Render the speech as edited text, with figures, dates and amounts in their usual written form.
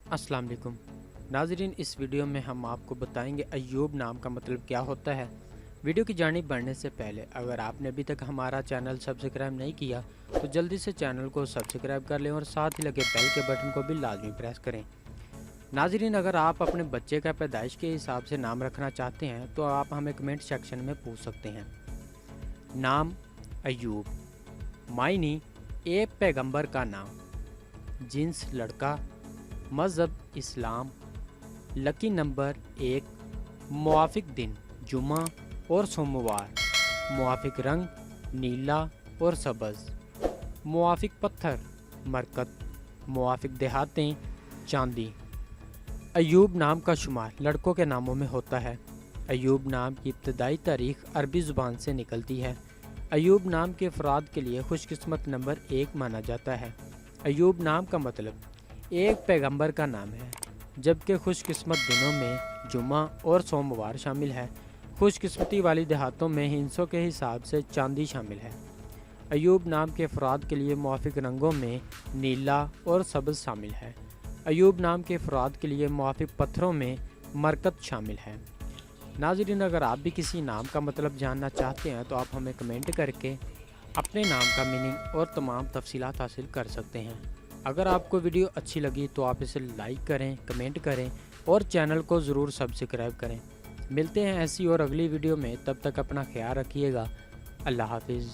अस्सलाम वालेकुम नाज़रीन, इस वीडियो में हम आपको बताएंगे अय्यूब नाम का मतलब क्या होता है। वीडियो की जानिब बढ़ने से पहले अगर आपने अभी तक हमारा चैनल सब्सक्राइब नहीं किया तो जल्दी से चैनल को सब्सक्राइब कर लें और साथ ही लगे बेल के बटन को भी लाजमी प्रेस करें। नाज़रीन, अगर आप अपने बच्चे का पैदाइश के हिसाब से नाम रखना चाहते हैं तो आप हमें कमेंट सेक्शन में पूछ सकते हैं। नाम अय्यूब, मायनी एक पैगंबर का नाम, जिन्स लड़का, मज़हब इस्लाम, लकी नंबर 1, मुआफिक दिन जुमा और सोमवार, मुआफिक रंग नीला और सब्ज़, मुआफिक पत्थर मरकत, मुआफिक देहातें चांदी। अय्यूब नाम का शुमार लड़कों के नामों में होता है। अय्यूब नाम की इब्तदाई तारीख अरबी ज़ुबान से निकलती है। अय्यूब नाम के अफराद के लिए खुशकिस्मत नंबर 1 माना जाता है। अय्यूब नाम का मतलब एक पैगंबर का नाम है, जबकि खुशकिस्मत दिनों में जुमा और सोमवार शामिल है। खुशकिस्मती वाली देहातों में हिंसों के हिसाब से चांदी शामिल है। अय्यूब नाम के अफराद के लिए मुआफिक रंगों में नीला और सब्ज़ शामिल है। अय्यूब नाम के अफराद के लिए मुआफिक पत्थरों में मरकत शामिल है। नाज़रीन, अगर आप भी किसी नाम का मतलब जानना चाहते हैं तो आप हमें कमेंट करके अपने नाम का मीनिंग और तमाम तफसीलात हासिल कर सकते हैं। अगर आपको वीडियो अच्छी लगी तो आप इसे लाइक करें, कमेंट करें और चैनल को ज़रूर सब्सक्राइब करें। मिलते हैं ऐसी और अगली वीडियो में, तब तक अपना ख्याल रखिएगा। अल्लाह हाफिज़।